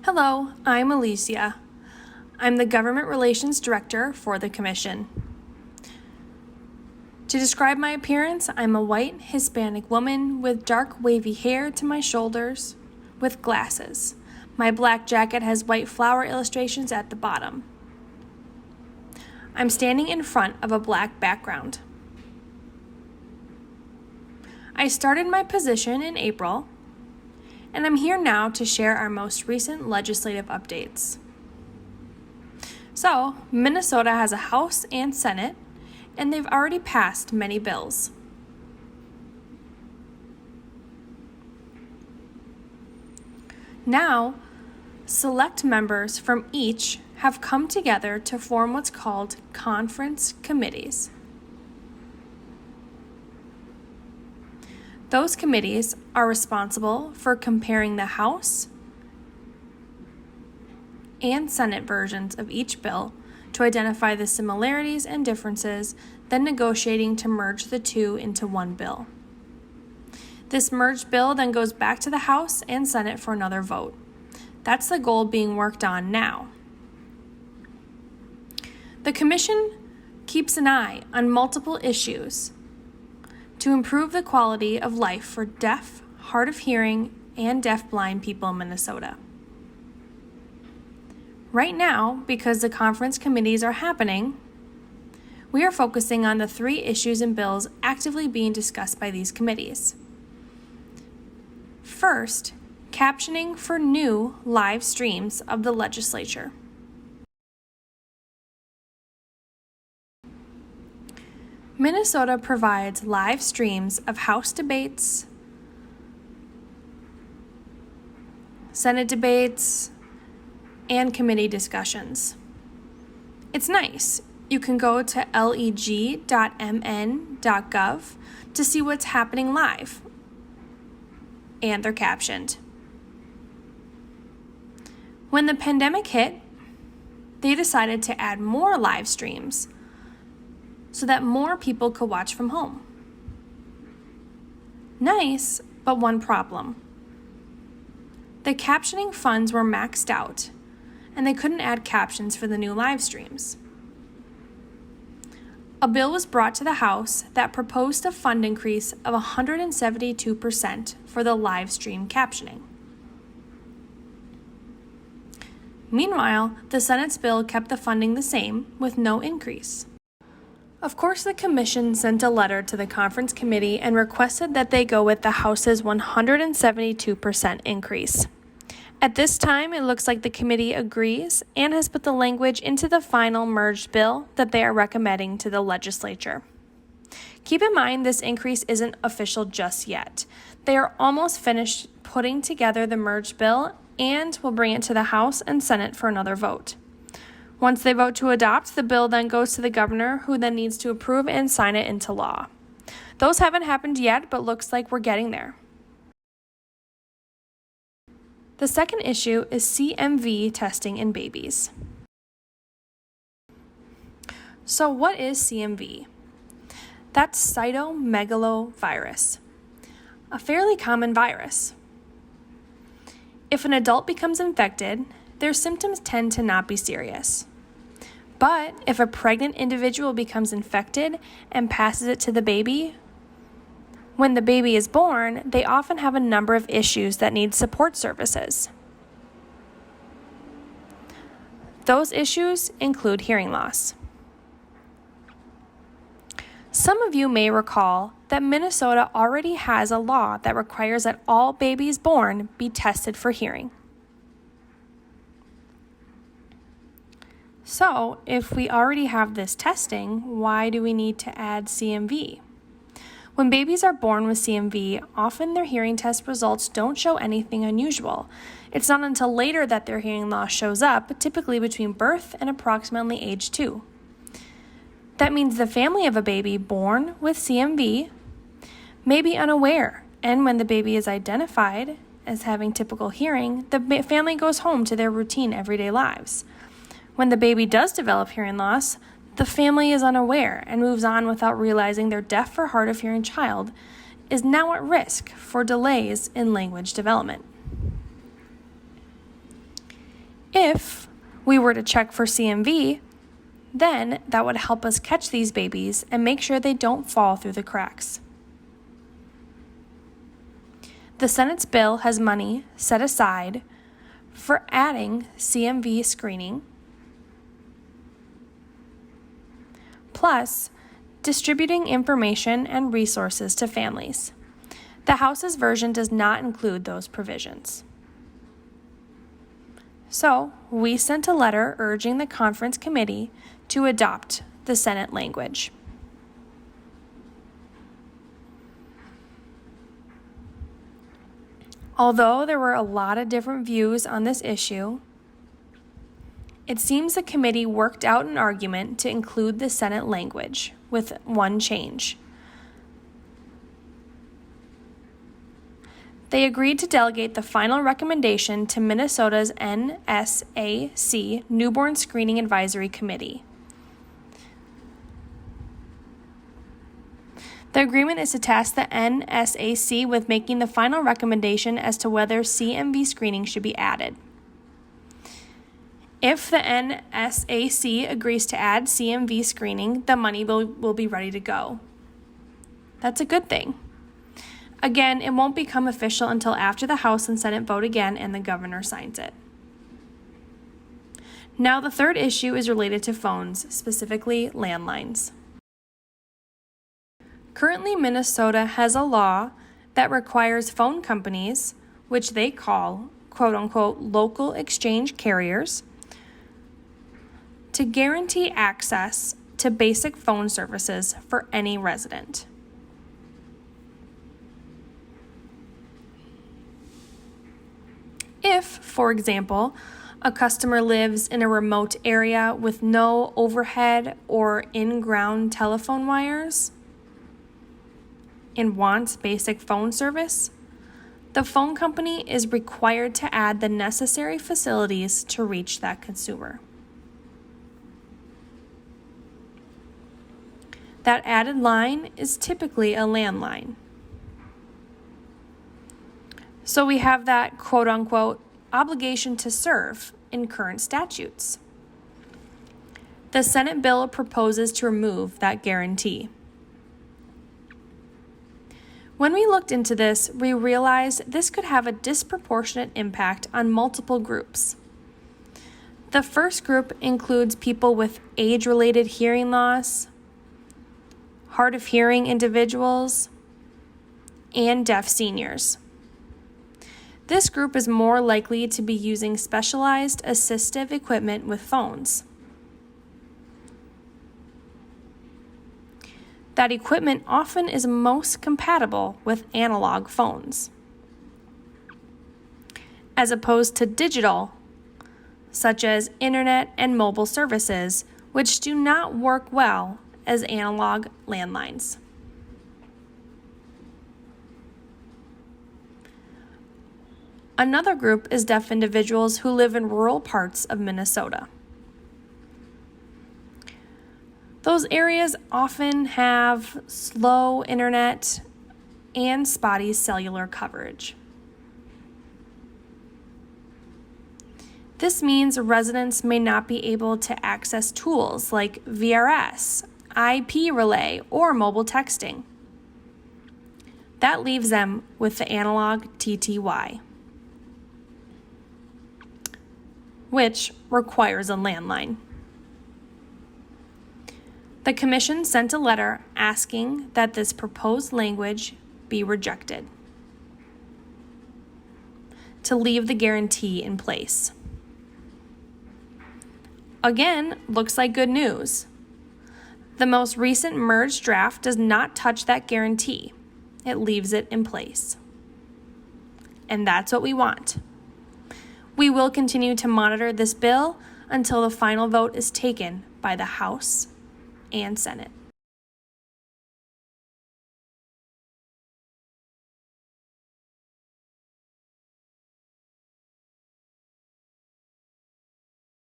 Hello, I'm Alicia. I'm the Government Relations Director for the Commission. To describe my appearance, I'm a white Hispanic woman with dark wavy hair to my shoulders, with glasses. My black jacket has white flower illustrations at the bottom. I'm standing in front of a black background. I started my position in April, and I'm here now to share our most recent legislative updates. So, Minnesota has a House and Senate, and they've already passed many bills. Now, select members from each have come together to form what's called conference committees. Those committees are responsible for comparing the House and Senate versions of each bill to identify the similarities and differences, then negotiating to merge the two into one bill. This merged bill then goes back to the House and Senate for another vote. That's the goal being worked on now. The Commission keeps an eye on multiple issues to improve the quality of life for deaf, hard of hearing, and deafblind people in Minnesota. Right now, because the conference committees are happening, we are focusing on the 3 issues and bills actively being discussed by these committees. First, captioning for new live streams of the legislature. Minnesota provides live streams of House debates, Senate debates, and committee discussions. It's nice. You can go to leg.mn.gov to see what's happening live, and they're captioned. When the pandemic hit, they decided to add more live streams so that more people could watch from home. Nice, but one problem. The captioning funds were maxed out, and they couldn't add captions for the new live streams. A bill was brought to the House that proposed a fund increase of 172% for the live stream captioning. Meanwhile, the Senate's bill kept the funding the same with no increase. Of course, the Commission sent a letter to the conference committee and requested that they go with the House's 172% increase. At this time, it looks like the committee agrees and has put the language into the final merged bill that they are recommending to the legislature. Keep in mind, this increase isn't official just yet. They are almost finished putting together the merged bill and will bring it to the House and Senate for another vote. Once they vote to adopt, the bill then goes to the governor, who then needs to approve and sign it into law. Those haven't happened yet, but looks like we're getting there. The second issue is CMV testing in babies. So what is CMV? That's cytomegalovirus, a fairly common virus. If an adult becomes infected, their symptoms tend to not be serious. But if a pregnant individual becomes infected and passes it to the baby, when the baby is born, they often have a number of issues that need support services. Those issues include hearing loss. Some of you may recall that Minnesota already has a law that requires that all babies born be tested for hearing. So, if we already have this testing, why do we need to add CMV? When babies are born with CMV, often their hearing test results don't show anything unusual. It's not until later that their hearing loss shows up, typically between birth and approximately age 2. That means the family of a baby born with CMV may be unaware, and when the baby is identified as having typical hearing, the family goes home to their routine everyday lives. When the baby does develop hearing loss, the family is unaware and moves on without realizing their deaf or hard of hearing child is now at risk for delays in language development. If we were to check for CMV, then that would help us catch these babies and make sure they don't fall through the cracks. The Senate's bill has money set aside for adding CMV screening, plus distributing information and resources to families. The House's version does not include those provisions. So, we sent a letter urging the conference committee to adopt the Senate language. Although there were a lot of different views on this issue, it seems the committee worked out an argument to include the Senate language with one change. They agreed to delegate the final recommendation to Minnesota's NSAC Newborn Screening Advisory Committee. The agreement is to task the NSAC with making the final recommendation as to whether CMV screening should be added. If the NSAC agrees to add CMV screening, the money will be ready to go. That's a good thing. Again, it won't become official until after the House and Senate vote again and the governor signs it. Now, the third issue is related to phones, specifically landlines. Currently, Minnesota has a law that requires phone companies, which they call, quote-unquote, local exchange carriers, to guarantee access to basic phone services for any resident. If, for example, a customer lives in a remote area with no overhead or in-ground telephone wires and wants basic phone service, the phone company is required to add the necessary facilities to reach that consumer. That added line is typically a landline. So we have that quote-unquote obligation to serve in current statutes. The Senate bill proposes to remove that guarantee. When we looked into this, we realized this could have a disproportionate impact on multiple groups. The first group includes people with age-related hearing loss, hard of hearing individuals, and deaf seniors. This group is more likely to be using specialized assistive equipment with phones. That equipment often is most compatible with analog phones, as opposed to digital, such as internet and mobile services, which do not work well as analog landlines. Another group is deaf individuals who live in rural parts of Minnesota. Those areas often have slow internet and spotty cellular coverage. This means residents may not be able to access tools like VRS, IP relay, or mobile texting. That leaves them with the analog TTY, which requires a landline. The Commission sent a letter asking that this proposed language be rejected to leave the guarantee in place. Again, looks like good news. The most recent merged draft does not touch that guarantee. It leaves it in place. And that's what we want. We will continue to monitor this bill until the final vote is taken by the House and Senate.